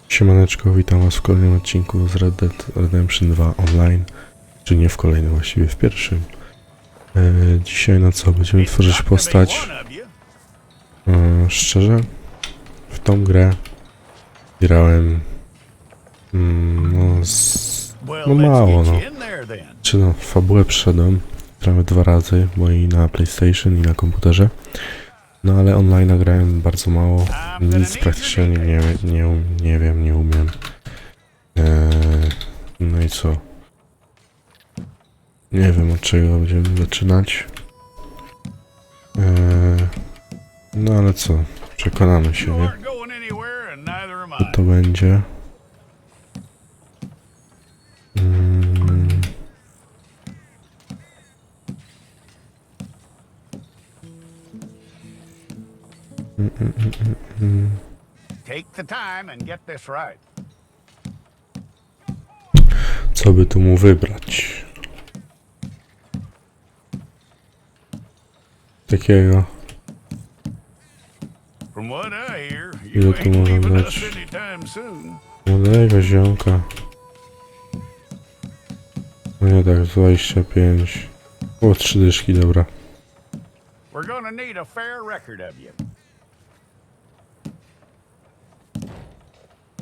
Siemaneczko, witam was w kolejnym odcinku z Red Dead Redemption 2 online, czy nie w kolejnym, właściwie w pierwszym. Dzisiaj na co? Będziemy tworzyć postać. Szczerze, w tą grę grałem no mało, no. Czy no, fabułę przeszedłem prawie 2 razy, bo i na PlayStation i na komputerze. No ale online grałem bardzo mało, nic praktycznie nie wiem, nie umiem. No i co? Nie wiem, od czego będziemy zaczynać. No ale co? Przekonamy się, nie? Co to będzie? Co by tu mu wybrać? Takiego. Ile tu można dać? Młodego ziomka. No nie tak, 25. O, 3 dyszki, dobra.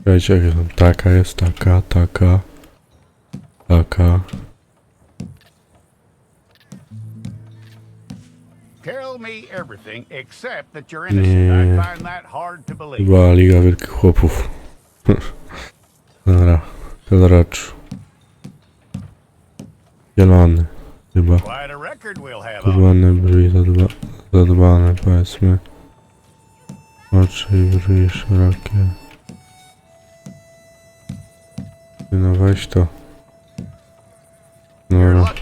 Wiecie, jak tam taka jest, taka. Nie, chyba Liga Wielkich Chłopów. Dobra, koloracz. Zielony, chyba. Zadbane brwi, zadbane, powiedzmy. Oczy i brwi szerokie. No weź to. Dobra.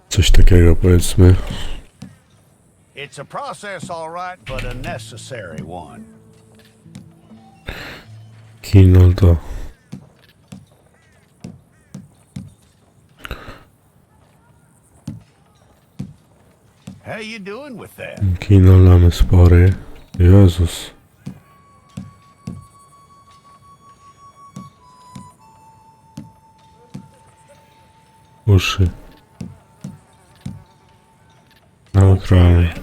Coś takiego, powiedzmy. It's a process, all right, but a necessary one. Kino to. How you doing with that? Kino lamy spory. Jezus. Uszy. Neutralnie.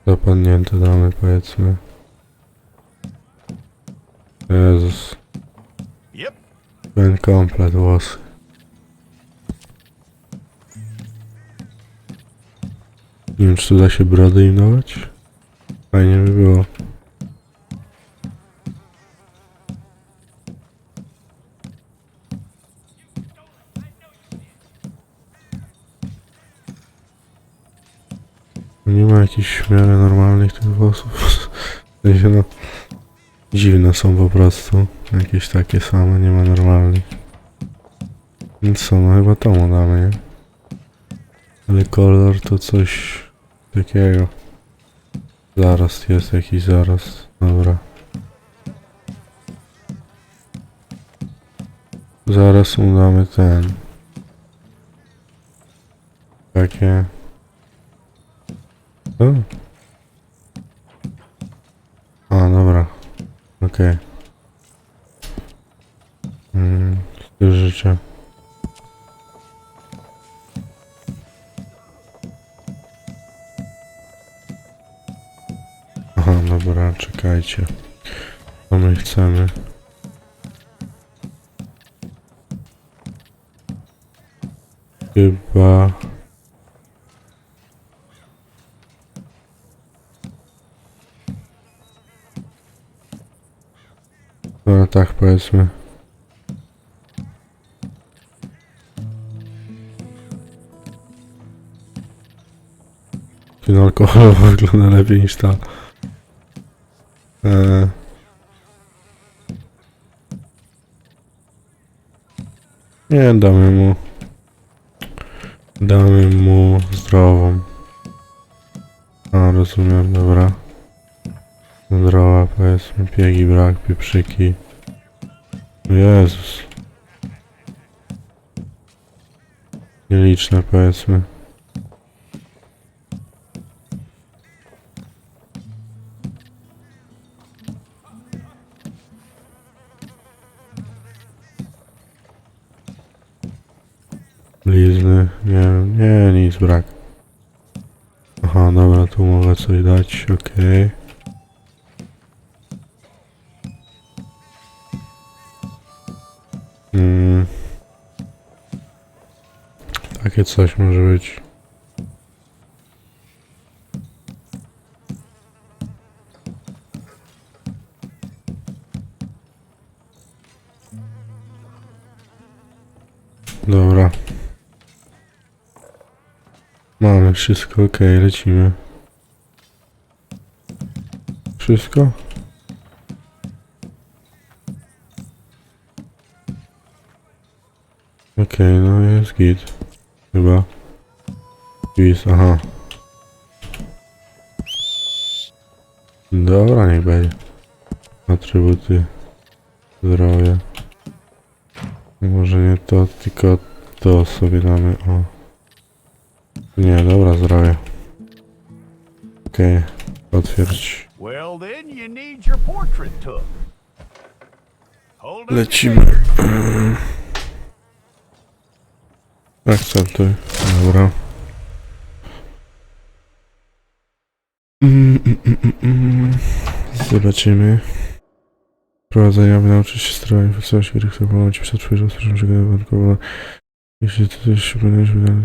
Zapadnięte damy, powiedzmy. Jezus. Ten komplet włosy. Nie wiem, czy tu da się brody im dawać? Fajnie by było. Nie ma jakichś w miarę normalnych tych włosów. W sensie no, dziwne są po prostu. Jakieś takie same, nie ma normalnych. Więc co, no chyba to mu damy, nie? Ale kolor to coś takiego. Zaraz jest jakiś zaraz. Dobra. Zaraz mu damy ten. Takie. A, dobra. Okej. Styl życia. Aha, dobra, czekajcie. Co my chcemy? Chyba... No tak, powiedzmy. Kino alkoholowe wygląda lepiej niż ta. Nie, damy mu zdrową. A, rozumiem, dobra. Zdrowa, powiedzmy, piegi brak, pieprzyki. Jezus. Nieliczne, powiedzmy. Blizny, nie, nic brak. Aha, dobra, tu mogę coś dać, okej. Takie coś może być. Dobra. Mamy wszystko, okej, lecimy. Wszystko? Okej, no jest git. Chyba. Git, aha. Dobra, niech będzie. Atrybuty. Zdrowie. Może nie to, tylko to sobie damy, o. Nie, dobra, zdrowie. Okej, potwierdź. Well, then you need your portrait took. Hold up your Lecimy. Akceptuj. Dobra. Zobaczymy. Prowadzenia, aby nauczyć się sterowania funkcjonalności, których chcę pomóc ci przed twoim rozpoczęciem przygody wyjątkowo. Jeśli ty też się będziesz wydać,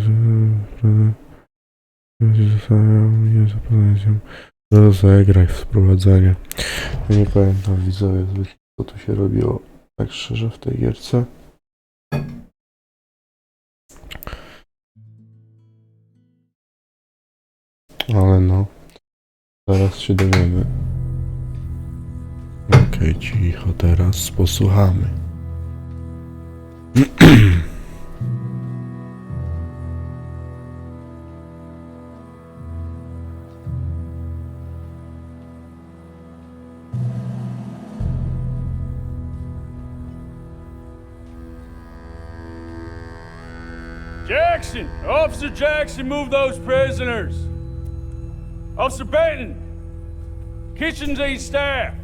nie zapoznać się. Rozegraj wprowadzenie. Ja nie pamiętam, widzowie, zbytnio co tu się robiło, tak szczerze, w tej gierce. Ale no, zaraz się dowiemy. Okej, cicho, teraz posłuchamy. Jackson! Officer Jackson, move those prisoners! Officer Benton! Kitchens aid staff!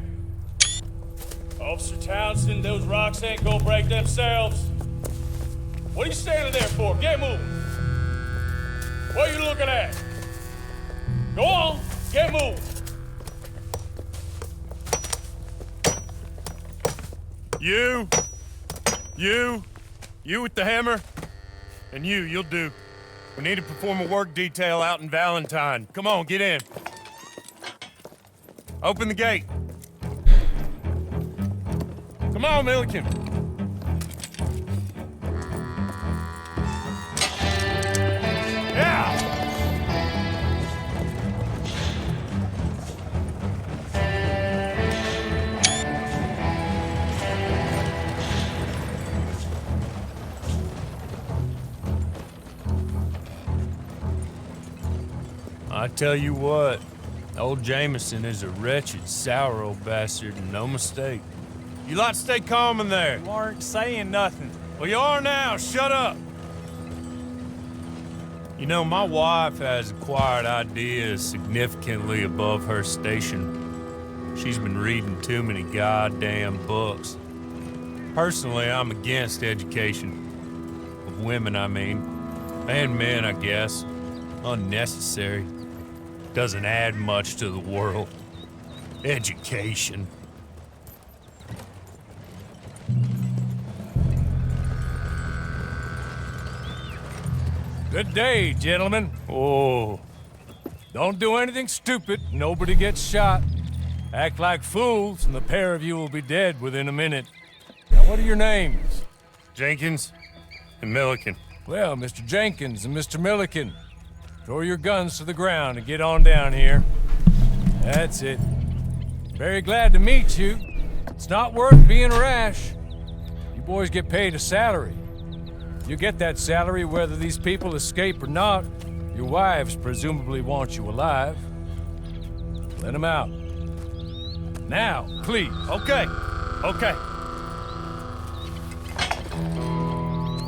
Officer Townsend, those rocks ain't gonna break themselves. What are you standing there for? Get moving! What are you looking at? Go on, get moving! You with the hammer? And you'll do. We need to perform a work detail out in Valentine. Come on, get in. Open the gate. Come on, Milliken. Yeah! I tell you what, old Jameson is a wretched, sour old bastard, and no mistake. You lot stay calm in there. You aren't saying nothing. Well, you are now. Shut up. You know, my wife has acquired ideas significantly above her station. She's been reading too many goddamn books. Personally, I'm against education. Of women, I mean. And men, I guess. Unnecessary. Doesn't add much to the world. Education. Good day, gentlemen. Oh, don't do anything stupid. Nobody gets shot. Act like fools, and the pair of you will be dead within a minute. Now, what are your names? Jenkins and Milliken. Well, Mr. Jenkins and Mr. Milliken, throw your guns to the ground and get on down here. That's it. Very glad to meet you. It's not worth being rash. You boys get paid a salary. You get that salary whether these people escape or not. Your wives presumably want you alive. Let them out. Now, please. Okay. Okay.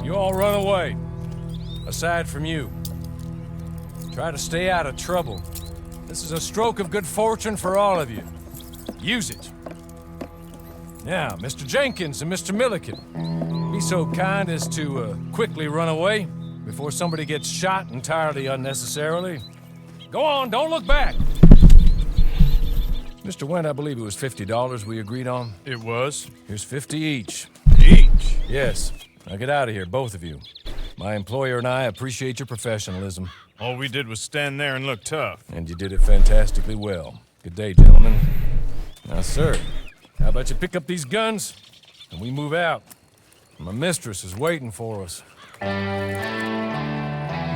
You all run away. Aside from you. Try to stay out of trouble. This is a stroke of good fortune for all of you. Use it. Now, Mr. Jenkins and Mr. Milliken, be so kind as to quickly run away before somebody gets shot entirely unnecessarily. Go on, don't look back. Mr. Wendt, I believe it was $50 we agreed on. It was. Here's 50 each. Each. Yes. Now get out of here, both of you. My employer and I appreciate your professionalism. All we did was stand there and look tough. And you did it fantastically well. Good day, gentlemen. Now, sir, how about you pick up these guns and we move out? My mistress is waiting for us.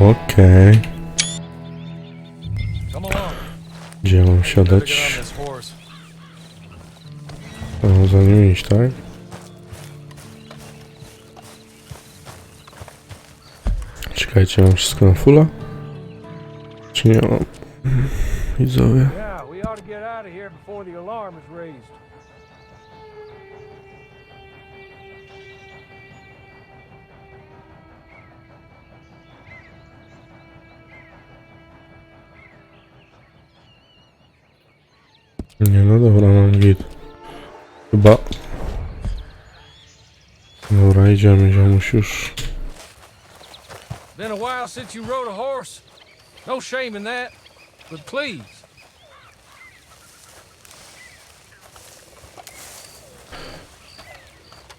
Okej. Come along. Gdzie mam Better get on siadać? this horse. Mam za nim iść, tak? Czekajcie, mam wszystko na fulla? Czy nie mam? Widzowie. Yeah, we ought to get out of here before the alarm is raised. Nie, no dobra, mam git. Chyba. Dobra, idziemy, ziomuś już. Been a while since you rode a horse. No shame in that, but please.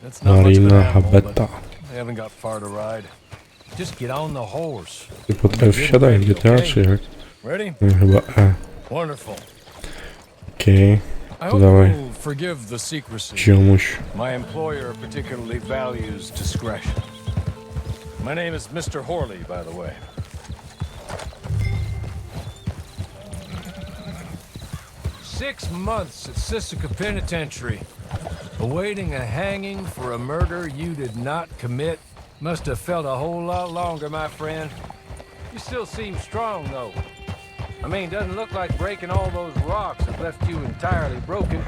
That's not much of an Marina animal, but Habeta. I haven't got far to ride. Just get on the horse. I potem wsiadaj w GTA, czy jak? Ready? No, chyba E. Wonderful. Okej. I To hope dawaj. you'll forgive the secrecy. Ziomuś. My employer particularly values discretion. My name is Mr. Horley, by the way. Six months at Sisika Penitentiary, awaiting a hanging for a murder you did not commit. Must have felt a whole lot longer, my friend. You still seem strong, though. I mean, doesn't look like breaking all those rocks have left you entirely broken,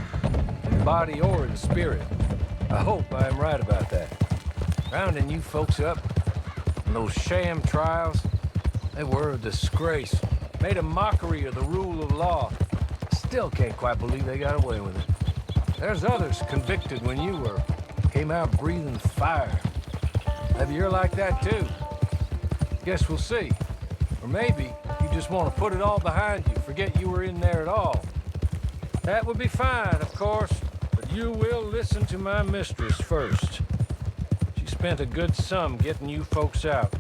in body or in spirit. I hope I am right about that. Rounding you folks up, and those sham trials, they were a disgrace. Made a mockery of the rule of law. Still can't quite believe they got away with it. There's others convicted when you were. Came out breathing fire. Maybe you're like that too. Guess we'll see. Or maybe you just want to put it all behind you, forget you were in there at all. That would be fine, of course, but you will listen to my mistress first. She spent a good sum getting you folks out.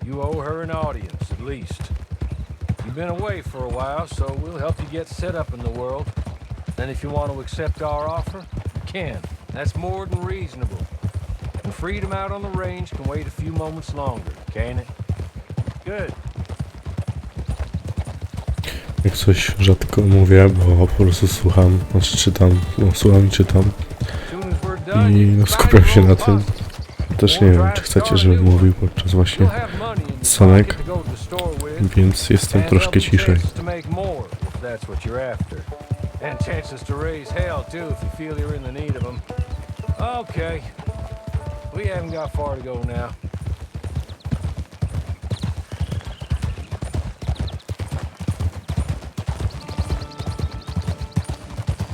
You owe her an audience, at least. You've been away for a while, so we'll help you get set up in the world. Then if you want to accept our offer, you can. That's more than reasonable. And freedom out on the range can wait a few moments longer, can't it? Good. Jak coś rzadko mówię, bo po prostu słucham, znaczy czytam, no słucham i czytam. Soon as we're done, I you no, can skupiam się find na your tym. boss. Też nie wiem, czy chcecie, żebym mówił podczas właśnie You'll have money in your scenek, pocket to go to the store with. więc jestem And troszkę there'll be ciszej. chances to make more, if that's what you're after. And chances to raise hell, too, if you feel you're in the need of them. Okay. We haven't got far to go now.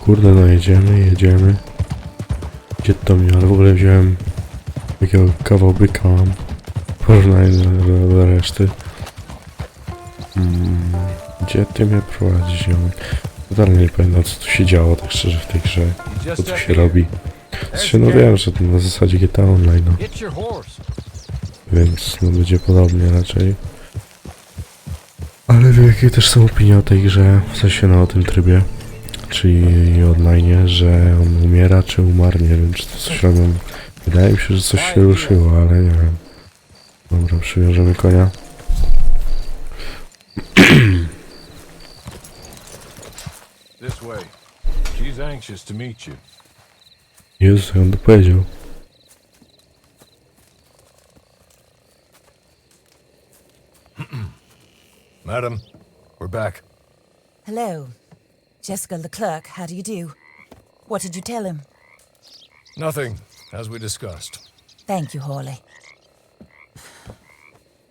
Kurde, no jedziemy. Gdzie to mi, ale w ogóle wziąłem takiego kawał byka mam. W porównaniu do reszty. Gdzie ty mnie prowadzisz, ziomek? Totalnie nie pamiętam, co tu się działo, tak szczerze, w tej grze. Co tu się robi. Znaczy, no wiem, że to na zasadzie GTA Online, no. Get your horse. Więc no będzie podobnie raczej. Ale wiem, jakie też są opinie o tej grze, w sensie no o tym trybie. Czyli online, że on umiera, czy umarł, nie wiem, czy to coś robią. Wydaje mi się, że coś się ruszyło, ale nie wiem. Dobra, przywiążemy konia. This way. She's anxious to meet you. Jezu, on to powiedział. Madam, we're back. Hello. Jessica Leclerc, how do you do? What did you tell him? Nothing, as we discussed. Thank you, Hawley.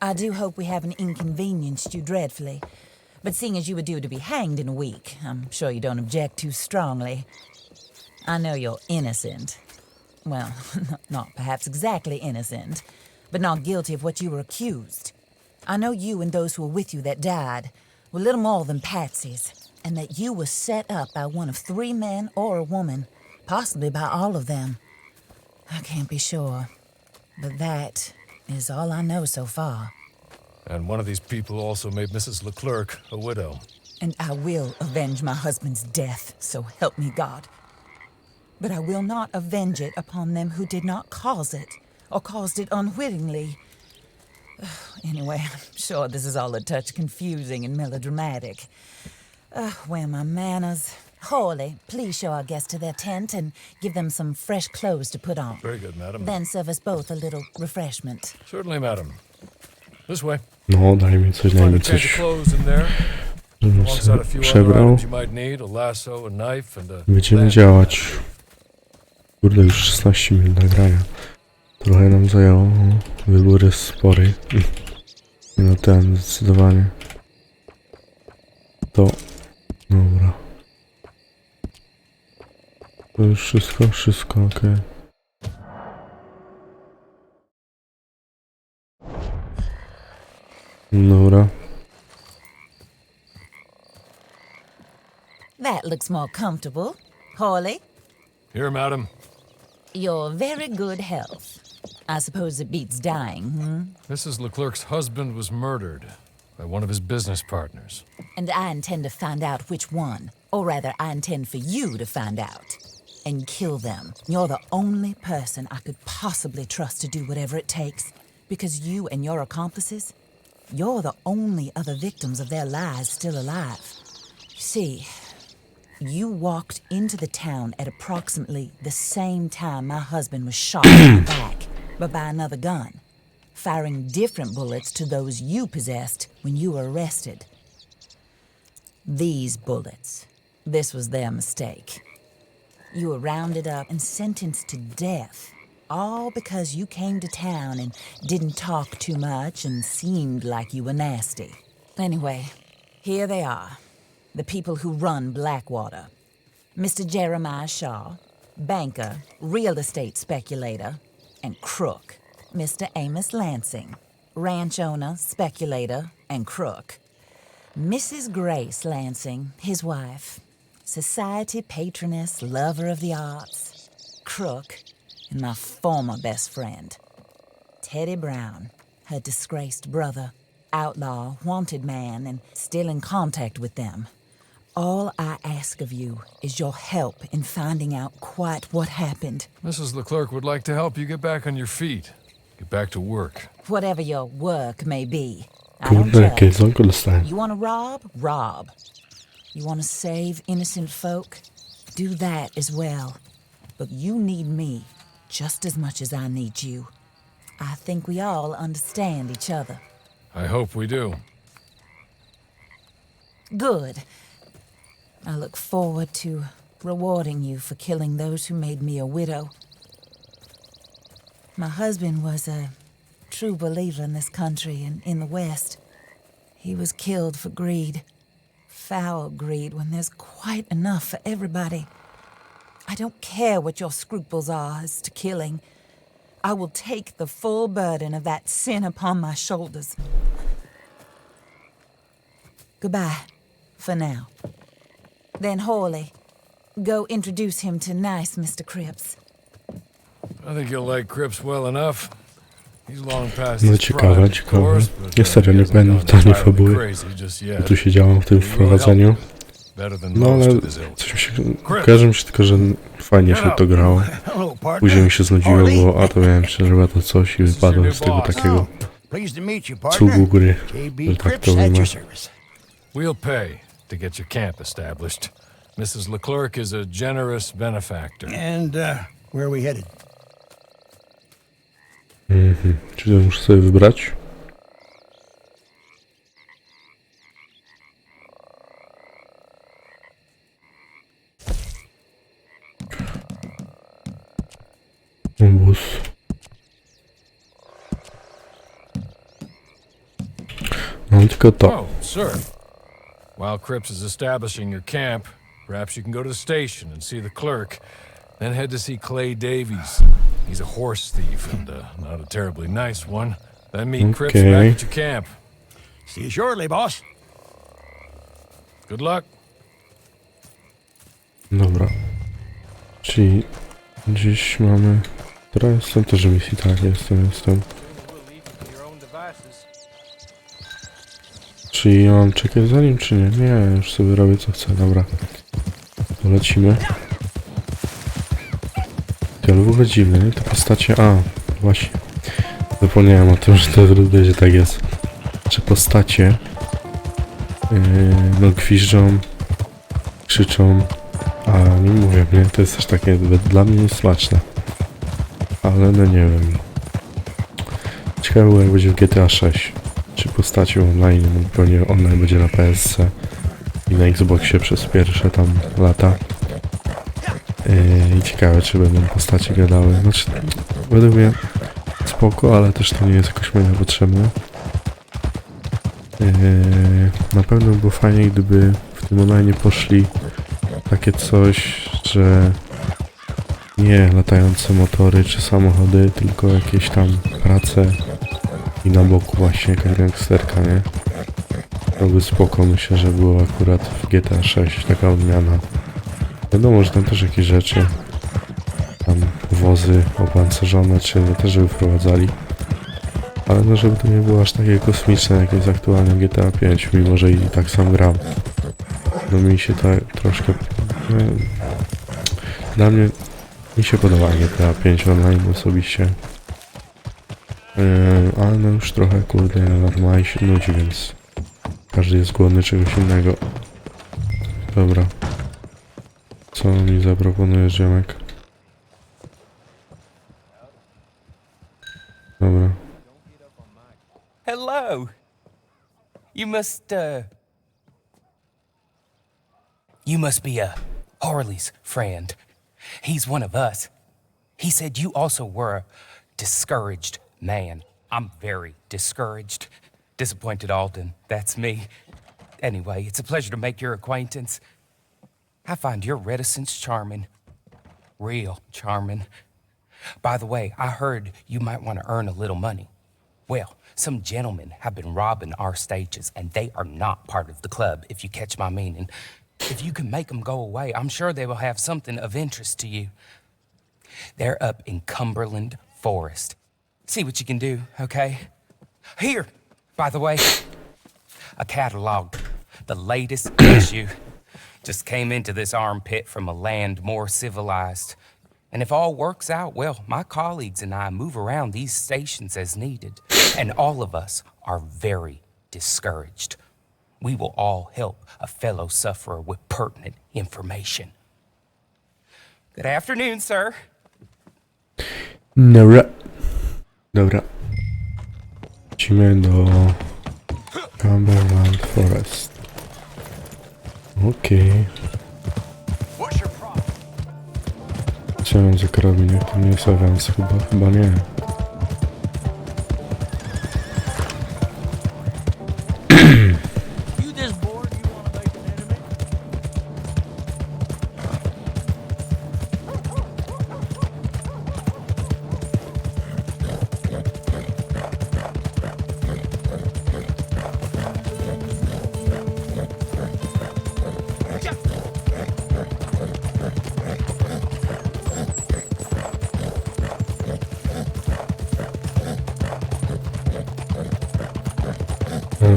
I do hope we haven't inconvenienced you dreadfully. But seeing as you were due to be hanged in a week, I'm sure you don't object too strongly. I know you're innocent. Well, not perhaps exactly innocent, but not guilty of what you were accused. I know you and those who were with you that died were little more than patsies, and that you were set up by one of 3 men or a woman, possibly by all of them. I can't be sure, but that is all I know so far. And one of these people also made Mrs. Leclerc a widow. And I will avenge my husband's death, so help me God. But I will not avenge it upon them who did not cause it, or caused it unwittingly. Anyway, I'm sure this is all a touch confusing and melodramatic. Where are my manners? Hawley, please show our guests to their tent and give them some fresh clothes to put on. Very good, madam. Then serve us both a little refreshment. Certainly, madam. This way. No, daj mi coś, daj Find mi a change of coś, clothes in there. żebym Alongside sobie a few other przebrał. items you might need, a lasso, a knife, and a Będziemy lamp. działać. Kurde, już 16 minut nagrania. Trochę nam zajęło. Wybór jest spory. No ten, zdecydowanie. To... Dobra. To już wszystko? Wszystko, okej. Dobra. That looks more comfortable. Hawley, Here, madam. you're very good health. I suppose it beats dying, hmm? Mrs. Leclerc's husband was murdered by one of his business partners. And I intend to find out which one. Or rather, I intend for you to find out. And kill them. You're the only person I could possibly trust to do whatever it takes. Because you and your accomplices, you're the only other victims of their lies still alive. You see, you walked into the town at approximately the same time my husband was shot in the back, but by another gun, firing different bullets to those you possessed when you were arrested. These bullets, this was their mistake. You were rounded up and sentenced to death, all because you came to town and didn't talk too much and seemed like you were nasty. Anyway, here they are, the people who run Blackwater. Mr. Jeremiah Shaw, banker, real estate speculator, and crook. Mr. Amos Lansing, ranch owner, speculator, and crook. Mrs. Grace Lansing, his wife, society patroness, lover of the arts, crook, and my former best friend. Teddy Brown, her disgraced brother, outlaw, wanted man, and still in contact with them. All I ask of you is your help in finding out quite what happened. Mrs. Leclerc would like to help you get back on your feet. Get back to work. Whatever your work may be. I don't Kurde, jakie judge. jedzonko dostałem. You want to rob? Rob. You want to save innocent folk? Do that as well. But you need me just as much as I need you. I think we all understand each other. I hope we do. Good. I look forward to rewarding you for killing those who made me a widow. My husband was a true believer in this country and in the West. He was killed for greed. Foul greed when there's quite enough for everybody. I don't care what your scruples are as to killing. I will take the full burden of that sin upon my shoulders. Goodbye, for now. Then Hawley, go introduce him to nice Mr. Cripps. I think you'll like Cripps well enough. He's long past No his ciekawe, prime, of ciekawe. course, but, Ja serio he nie hasn't pamiętam gone totalnie entirely fabuły. crazy just Co yet. tu się działo w tym He will help wprowadzeniu. you better than No most ale of his ilk. coś mi się... Kojarzy mi się tylko, że fajnie się to grało. Hello, partner. Później mi się znudziło, Harley? bo to miałem przeżywa to coś i wypadłem z tego takiego Pleased to meet you, partner. cugu gry. KB Że tak Cripps to at ujmę. your service. We'll pay to get your camp established. Mrs. Leclerc is a generous benefactor. And where are we headed? Czy to muszę sobie wybrać? autobus. Mam tylko to. Oh, sir. While Cripps is establishing your camp, perhaps you can go to the station and see the clerk. Then head to see Clay Davies. He's a horse thief and not a terribly nice one. Then meet Cripps Okay. back at your camp. See you shortly, boss. Good luck. Dobra. Czyli gdzieś mamy... Teraz jestem też w misji, tak, jestem. Czyli ja mam czekać za nim, czy nie? Nie, już sobie robię co chcę, dobra. To lecimy. Ale w ogóle dziwne, nie? Te postacie... A, właśnie. Zapomniałem o tym, że to będzie tak jest. Że postacie... no gwiżdżą, krzyczą, a nie mówię, nie? To jest też takie dla mnie niesmaczne. Ale no nie wiem. Ciekawe było jak będzie w GTA 6. Czy postaci online, no pewnie online będzie na PSC i na Xboxie przez pierwsze tam lata. I ciekawe czy będą postacie gadały. Znaczy, według mnie spoko, ale też to nie jest jakoś mega potrzebne. Na pewno było fajnie, gdyby w tym online poszli takie coś, że nie latające motory czy samochody, tylko jakieś tam prace i na boku właśnie jakaś gangsterka, nie? To by spoko, myślę, że było akurat w GTA 6 taka odmiana. Wiadomo, że tam też jakieś rzeczy, tam wozy opancerzone, czy nie też żeby wprowadzali. Ale no żeby to nie było aż takie kosmiczne jak jest aktualnie GTA 5, mimo że i tak sam gram. No mi się tak troszkę... Dla mnie... Mi się podoba GTA 5 online osobiście. Ale no już trochę kurde normalnie się nudzi, więc... Każdy jest głodny czegoś innego. Dobra. Co mi zaproponujesz, ziomek? Dobra. Hello. You must be Harley's friend. He's one of us. He said you also were a discouraged man. I'm very discouraged. Disappointed Alden, that's me. Anyway, it's a pleasure to make your acquaintance. I find your reticence charming. Real charming. By the way, I heard you might want to earn a little money. Well, some gentlemen have been robbing our stages, and they are not part of the club, if you catch my meaning. If you can make them go away, I'm sure they will have something of interest to you. They're up in Cumberland Forest. See what you can do, okay? Here, by the way, a catalog, the latest issue. Just came into this armpit from a land more civilized. And if all works out, well, my colleagues and I move around these stations as needed. And all of us are very discouraged. We will all help a fellow sufferer with pertinent information. Good afternoon, sir. Dobra. Dobra. Lecimy do Cumberland Forest. Okej. Co mam za karabin? Jak to nie jest awans? Chyba nie.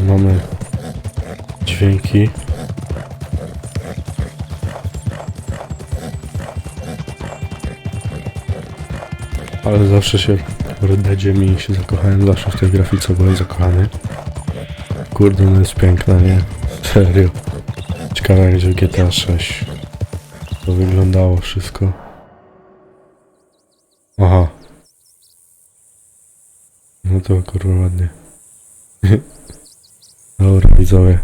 Mamy dźwięki. Ale zawsze się w Red Deadzie mi się zakochałem, zawsze w tej grafice byłem zakochany. Kurde, no jest piękna, nie? Serio. Ciekawe jak będzie w GTA 6. To wyglądało wszystko. Aha. No to kurwa ładnie. Dobra widzowie.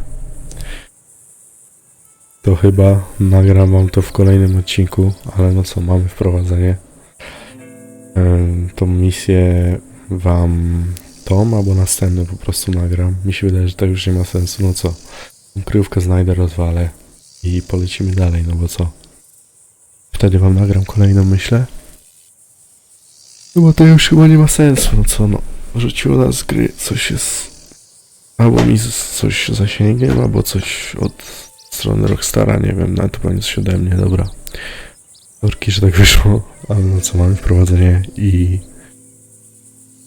To chyba nagram wam to w kolejnym odcinku, ale no co, mamy wprowadzenie. tą misję wam albo następny po prostu nagram. Mi się wydaje, że to już nie ma sensu. No co? Kryjówkę znajdę, rozwalę i polecimy dalej, no bo co? Wtedy wam nagram kolejną, myślę. No bo to już chyba nie ma sensu, no co no. Rzuciło nas z gry, coś jest... Albo mi coś z zasięgiem, albo coś od strony Rockstara, nie wiem, nawet to pewnie coś ode mnie, dobra. Sorki, że tak wyszło, ale no co, mamy wprowadzenie i...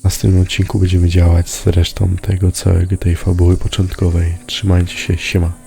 W następnym odcinku będziemy działać z resztą tego całego, tej fabuły początkowej. Trzymajcie się, siema.